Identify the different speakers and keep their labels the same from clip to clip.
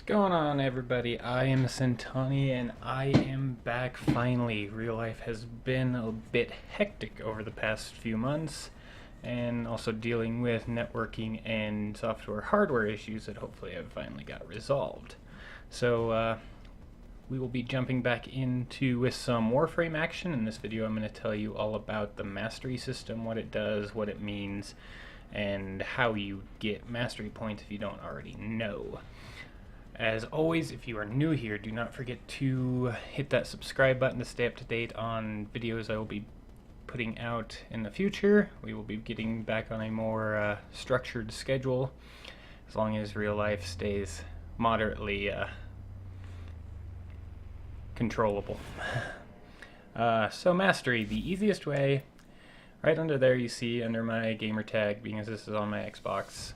Speaker 1: Going on, everybody? I am Centani and I am back finally. Real life has been a bit hectic over the past few months, and also dealing with networking and software hardware issues that hopefully have finally got resolved. So we will be jumping back into with some Warframe action. In this video I'm going to tell you all about the mastery system, what it does, what it means, and how you get mastery points if you don't already know. As always, if you are new here, do not forget to hit that subscribe button to stay up to date on videos I will be putting out in the future. We will be getting back on a more structured schedule, as long as real life stays moderately controllable. So mastery, the easiest way, right under there you see under my gamer tag, because this is on my Xbox,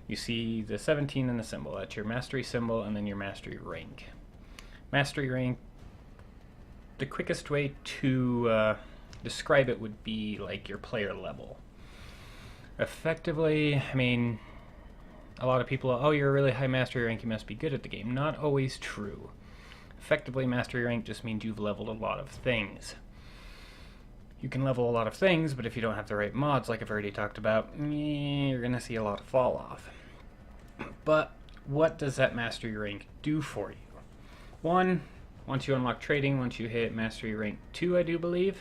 Speaker 1: you see the 17 and the symbol. That's your mastery symbol and then your mastery rank. Mastery rank, the quickest way to describe it would be like your player level. Effectively, I mean, a lot of people, oh, you're a really high mastery rank, you must be good at the game. Not always true. Effectively, mastery rank just means you've leveled a lot of things. You can level a lot of things, but if you don't have the right mods, like I've already talked about, you're going to see a lot of fall off. But what does that mastery rank do for you? One, once you unlock trading, once you hit mastery rank 2, I do believe,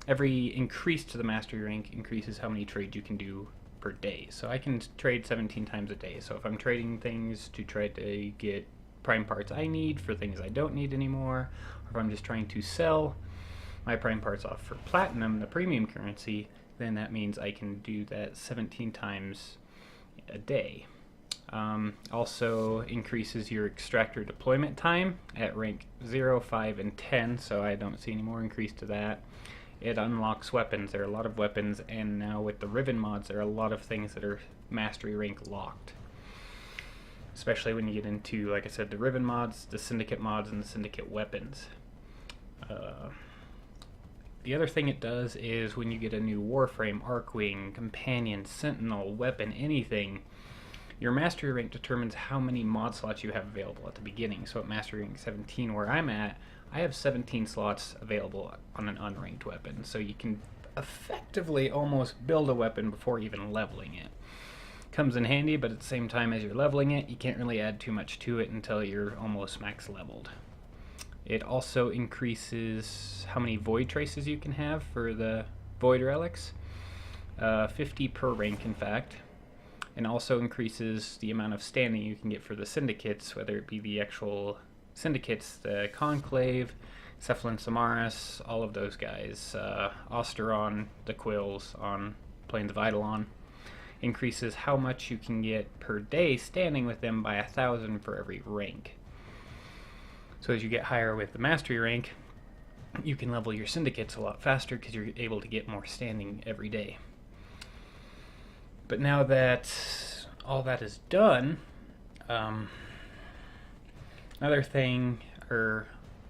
Speaker 1: every increase to the mastery rank increases how many trades you can do per day. So I can trade 17 times a day. So if I'm trading things to try to get prime parts I need for things I don't need anymore, or if I'm just trying to sell my prime parts off for platinum, the premium currency, then that means I can do that 17 times a day. Also increases your extractor deployment time at rank 0, 5, and 10, so I don't see any more increase to that. It unlocks weapons. There are a lot of weapons, and now with the Riven mods, there are a lot of things that are mastery rank locked. Especially when you get into, like I said, the Riven mods, the Syndicate mods, and the Syndicate weapons. The other thing it does is when you get a new Warframe, Arcwing, Companion, Sentinel, weapon, anything, your mastery rank determines how many mod slots you have available at the beginning. So at mastery rank 17, where I'm at, I have 17 slots available on an unranked weapon. So you can effectively almost build a weapon before even leveling it. Comes in handy, but at the same time as you're leveling it, you can't really add too much to it until you're almost max leveled. It also increases how many void traces you can have for the void relics, 50 per rank in fact, and also increases the amount of standing you can get for the syndicates, whether it be the actual syndicates, the Conclave, Cephalon Samaras, all of those guys, Osteron, the Quills on Plains of Eidolon. Increases how much you can get per day standing with them by 1,000 for every rank. So as you get higher with the mastery rank, you can level your syndicates a lot faster because you're able to get more standing every day. But now that all that is done, another thing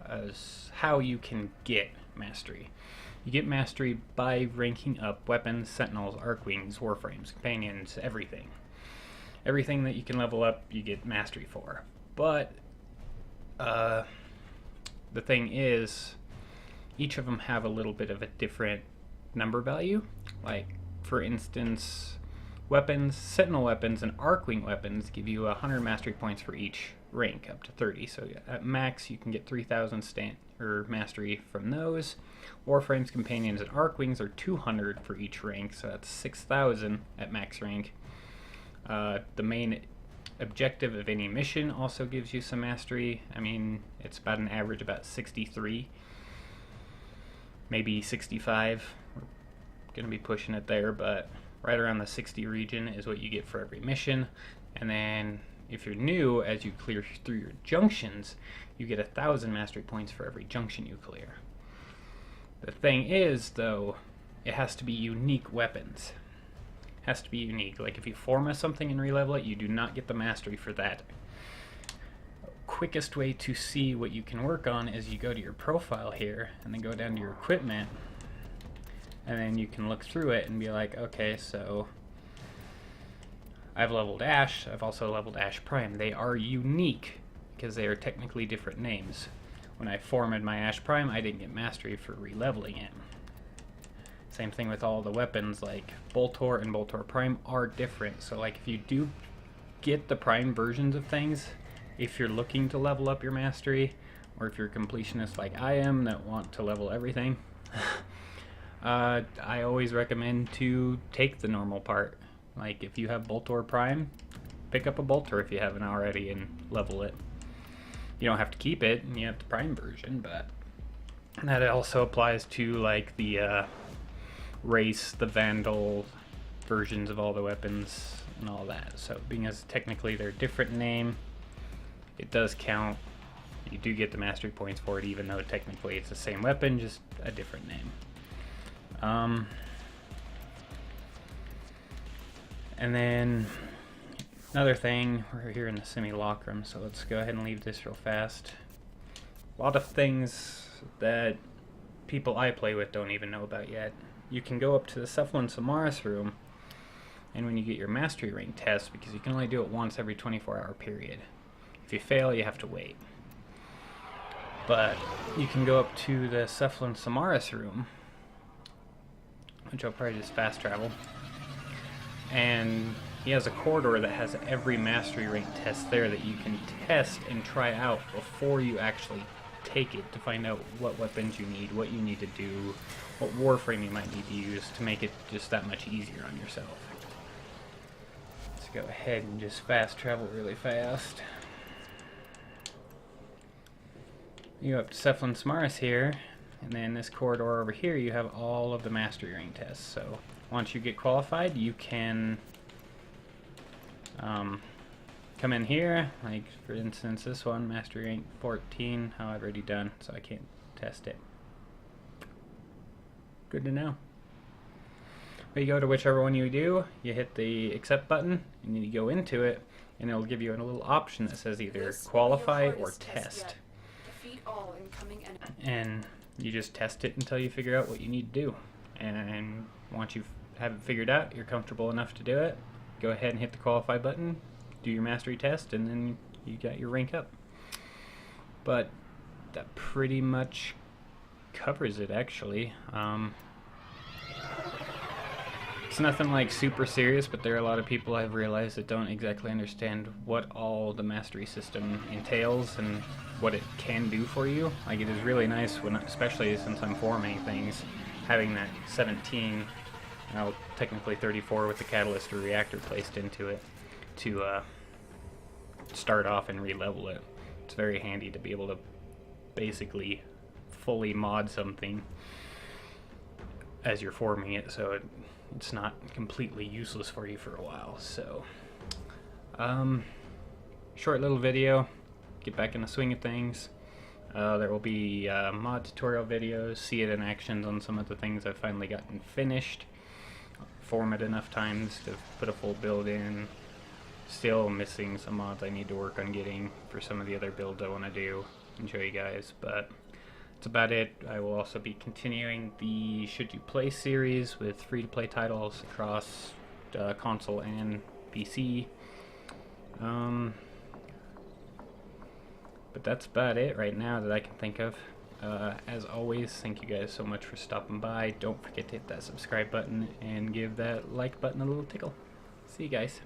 Speaker 1: is how you can get mastery. You get mastery by ranking up weapons, sentinels, arcwings, warframes, companions, everything. Everything that you can level up, you get mastery for. But the thing is, each of them have a little bit of a different number value. Like, for instance, weapons, sentinel weapons, and arcwing weapons give you 100 mastery points for each rank, up to 30. So at max, you can get 3,000 mastery from those. Warframes, companions, and arcwings are 200 for each rank, so that's 6,000 at max rank. The main objective of any mission also gives you some mastery. I mean, it's about an average about 63, maybe 65. We're going to be pushing it there, but right around the 60 region is what you get for every mission. And then if you're new, as you clear through your junctions, you get 1,000 mastery points for every junction you clear. The thing is, though, it has to be unique weapons. Has to be unique. Like if you forma something and relevel it, you do not get the mastery for that. Quickest way to see what you can work on is you go to your profile here and then go down to your equipment, and then you can look through it and be like, okay, so I've leveled Ash. I've also leveled Ash Prime. They are unique because they are technically different names. When I formed my Ash Prime, I didn't get mastery for re-leveling it. Same thing with all the weapons, like Boltor and Boltor Prime are different. So like if you do get the Prime versions of things, if you're looking to level up your mastery, or if you're a completionist like I am that want to level everything, I always recommend to take the normal part. Like if you have Boltor Prime, pick up a Boltor if you haven't already and level it. You don't have to keep it, and you have the Prime version, but that also applies to like the Race, the Vandal versions of all the weapons and all that. So being as technically they're a different name, it does count. You do get the mastery points for it, even though technically it's the same weapon, just a different name. And then another thing, we're here in the simulacrum, so let's go ahead and leave this real fast. A lot of things that people I play with don't even know about yet. You can go up to the Cephalon Samaris room, and when you get your mastery rank test, because you can only do it once every 24-hour period. If you fail, you have to wait. But you can go up to the Cephalon Samaris room, which I'll probably just fast travel, and he has a corridor that has every mastery rank test there that you can test and try out before you actually take it, to find out what weapons you need, what you need to do, what Warframe you might need to use to make it just that much easier on yourself. Let's go ahead and just fast travel really fast. You go up to Cephalon Samaris here, and then this corridor over here you have all of the mastery rank tests. So once you get qualified, you can come in here, like for instance this one, mastery rank 14, I've already done, so I can't test it. Good to know. But you go to whichever one you do, you hit the accept button, and then you go into it, and it'll give you a little option that says either qualify or test. Defeat all incoming enemies. And you just test it until you figure out what you need to do. And once you have it figured out, you're comfortable enough to do it, go ahead and hit the qualify button, do your mastery test, and then you got your rank up. But that pretty much covers it, actually. It's nothing like super serious, but there are a lot of people I've realized that don't exactly understand what all the mastery system entails and what it can do for you. Like, it is really nice, when, especially since I'm forming things, having that 17, well, technically 34 with the catalyst or reactor placed into it to start off and re-level it. It's very handy to be able to basically fully mod something as you're forming it, so it's not completely useless for you for a while. So short little video, get back in the swing of things. There will be mod tutorial videos, see it in action on some of the things I've finally gotten finished, form it enough times to put a full build in. Still missing some mods I need to work on getting for some of the other builds I want to do and show you guys, but that's about it. I will also be continuing the Should You Play series with free-to-play titles across console and PC. But that's about it right now that I can think of. As always, thank you guys so much for stopping by. Don't forget to hit that subscribe button and give that like button a little tickle. See you guys.